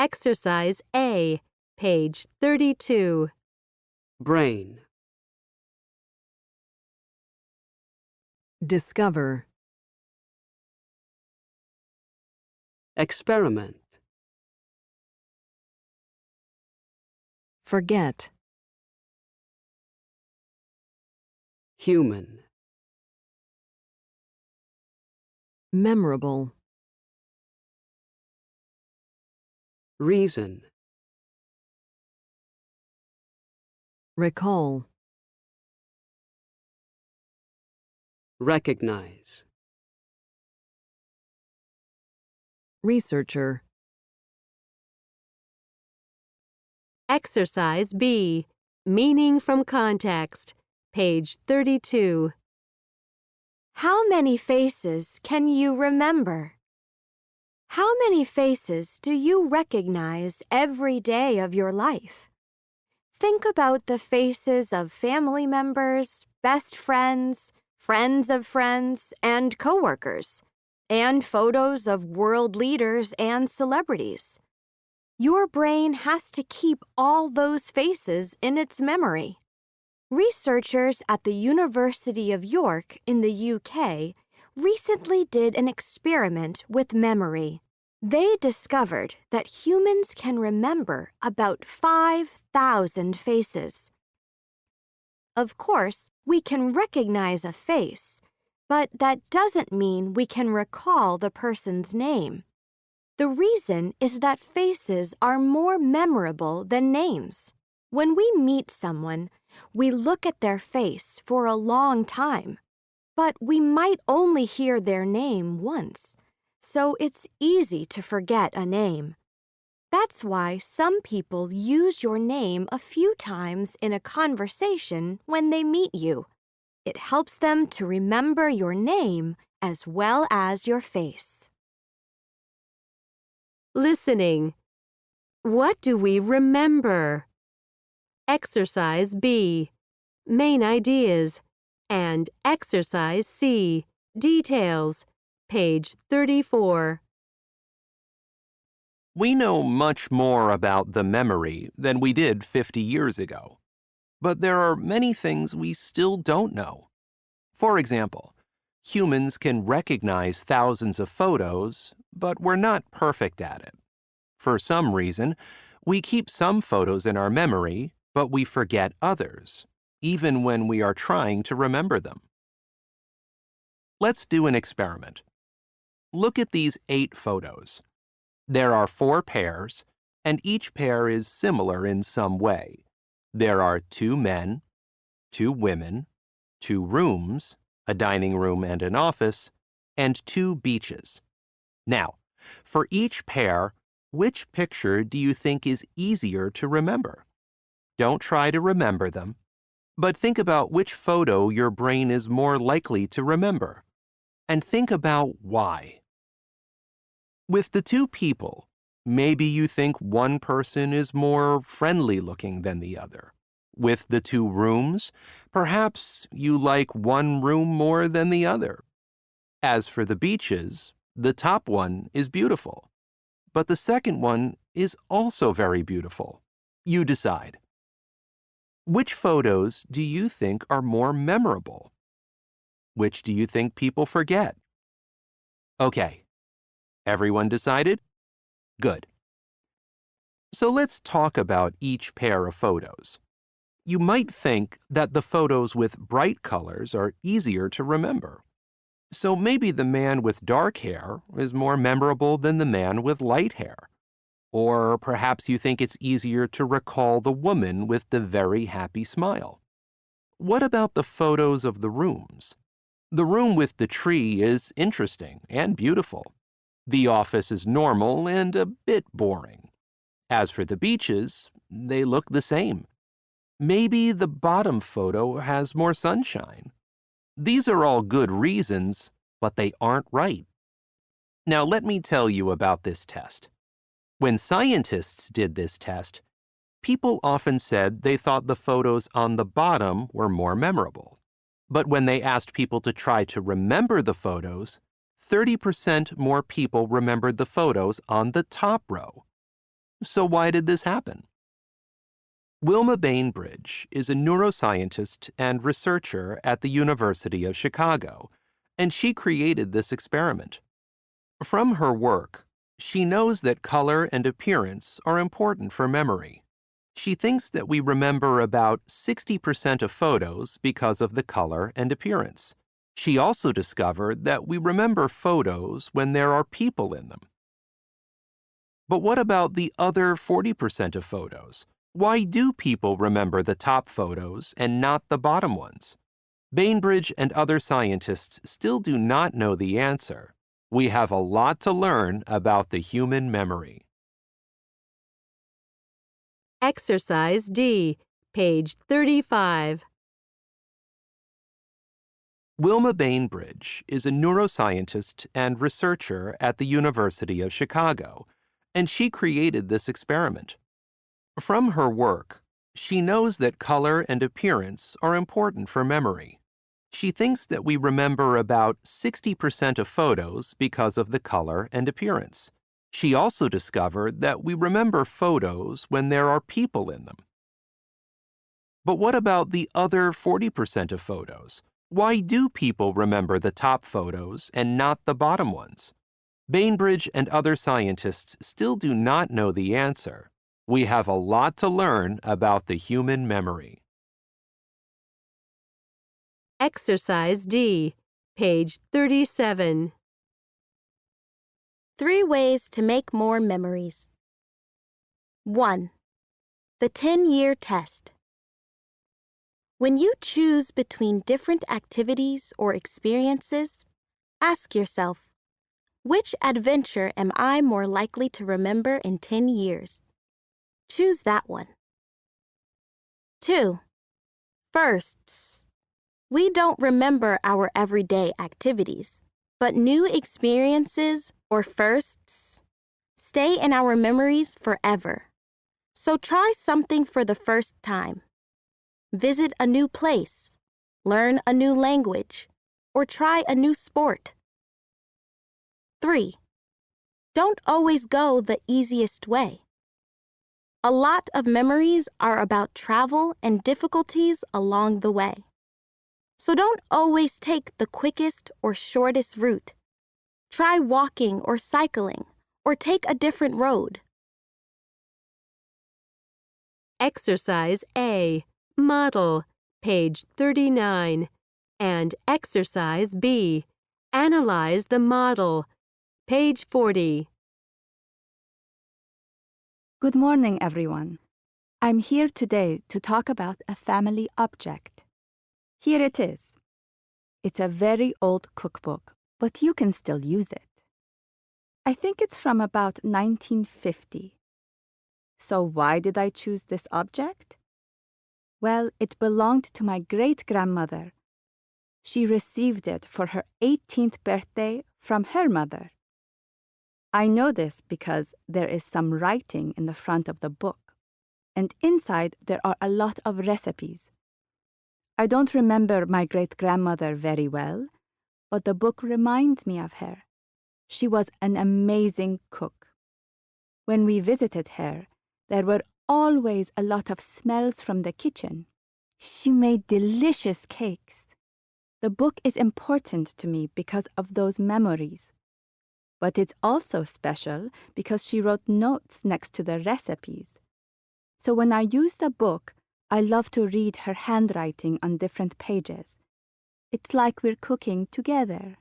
Exercise A, page 32. Brain. Discover. Experiment. Forget. Human. Memorable. Reason. Recall. Recognize. Researcher. Exercise B, meaning from context, page 32. How many faces can you remember? How many faces do you recognize every day of your life? Think about the faces of family members, best friends, friends of friends, and coworkers, and photos of world leaders and celebrities. Your brain has to keep all those faces in its memory. Researchers at the University of York in the UK recently did an experiment with memory. They discovered that humans can remember about 5,000 faces. Of course, we can recognize a face, but that doesn't mean we can recall the person's name. The reason is that faces are more memorable than names. When we meet someone, we look at their face for a long time, but we might only hear their name once, so it's easy to forget a name. That's why some people use your name a few times in a conversation when they meet you. It helps them to remember your name as well as your face. Listening. What do we remember? Exercise B, main ideas, and Exercise C, details, page 34. We know much more about the memory than we did 50 years ago. But there are many things we still don't know. For example, humans can recognize thousands of photos, but we're not perfect at it. For some reason, we keep some photos in our memory, but we forget others, even when we are trying to remember them. Let's do an experiment. Look at these 8 photos. There are 4 pairs, and each pair is similar in some way. There are 2 men, 2 women, 2 rooms, a dining room and an office, and 2 beaches. Now, for each pair, which picture do you think is easier to remember? Don't try to remember them, but think about which photo your brain is more likely to remember, and think about why. With the 2 people, maybe you think one person is more friendly looking than the other. With the 2 rooms, perhaps you like one room more than the other. As for the beaches, the top one is beautiful, but the second one is also very beautiful. You decide. Which photos do you think are more memorable? Which do you think people forget? Okay. Everyone decided? Good. So let's talk about each pair of photos. You might think that the photos with bright colors are easier to remember. So maybe the man with dark hair is more memorable than the man with light hair. Or perhaps you think it's easier to recall the woman with the very happy smile. What about the photos of the rooms? The room with the tree is interesting and beautiful. The office is normal and a bit boring. As for the beaches, they look the same. Maybe the bottom photo has more sunshine. These are all good reasons, but they aren't right. Now let me tell you about this test. When scientists did this test, people often said they thought the photos on the bottom were more memorable. But when they asked people to try to remember the photos, 30% more people remembered the photos on the top row. So why did this happen? Wilma Bainbridge is a neuroscientist and researcher at the University of Chicago, and she created this experiment. From her work, she knows that color and appearance are important for memory. She thinks that we remember about 60% of photos because of the color and appearance. She also discovered that we remember photos when there are people in them. But what about the other 40% of photos? Why do people remember the top photos and not the bottom ones? Bainbridge and other scientists still do not know the answer. We have a lot to learn about the human memory. Exercise D, page 35. Wilma Bainbridge is a neuroscientist and researcher at the University of Chicago, and she created this experiment. From her work, she knows that color and appearance are important for memory. She thinks that we remember about 60% of photos because of the color and appearance. She also discovered that we remember photos when there are people in them. But what about the other 40% of photos? Why do people remember the top photos and not the bottom ones? Bainbridge and other scientists still do not know the answer. We have a lot to learn about the human memory. Exercise D, page 37. 3 ways to make more memories. 1. The 10-year test. When you choose between different activities or experiences, ask yourself, which adventure am I more likely to remember in 10 years? Choose that one. 2. Firsts. We don't remember our everyday activities, but new experiences or firsts stay in our memories forever. So try something for the first time. Visit a new place, learn a new language, or try a new sport. 3. Don't always go the easiest way. A lot of memories are about travel and difficulties along the way. So don't always take the quickest or shortest route. Try walking or cycling, or take a different road. Exercise A, model, page 39. And exercise B, analyze the model, page 40. Good morning, everyone. I'm here today to talk about a family object. Here it is. It's a very old cookbook, but you can still use it. I think it's from about 1950. So why did I choose this object? Well, it belonged to my great-grandmother. She received it for her 18th birthday from her mother. I know this because there is some writing in the front of the book, and inside there are a lot of recipes. I don't remember my great-grandmother very well, but the book reminds me of her. She was an amazing cook. When we visited her, there were always a lot of smells from the kitchen. She made delicious cakes. The book is important to me because of those memories. But it's also special because she wrote notes next to the recipes. So when I use the book, I love to read her handwriting on different pages. It's like we're cooking together.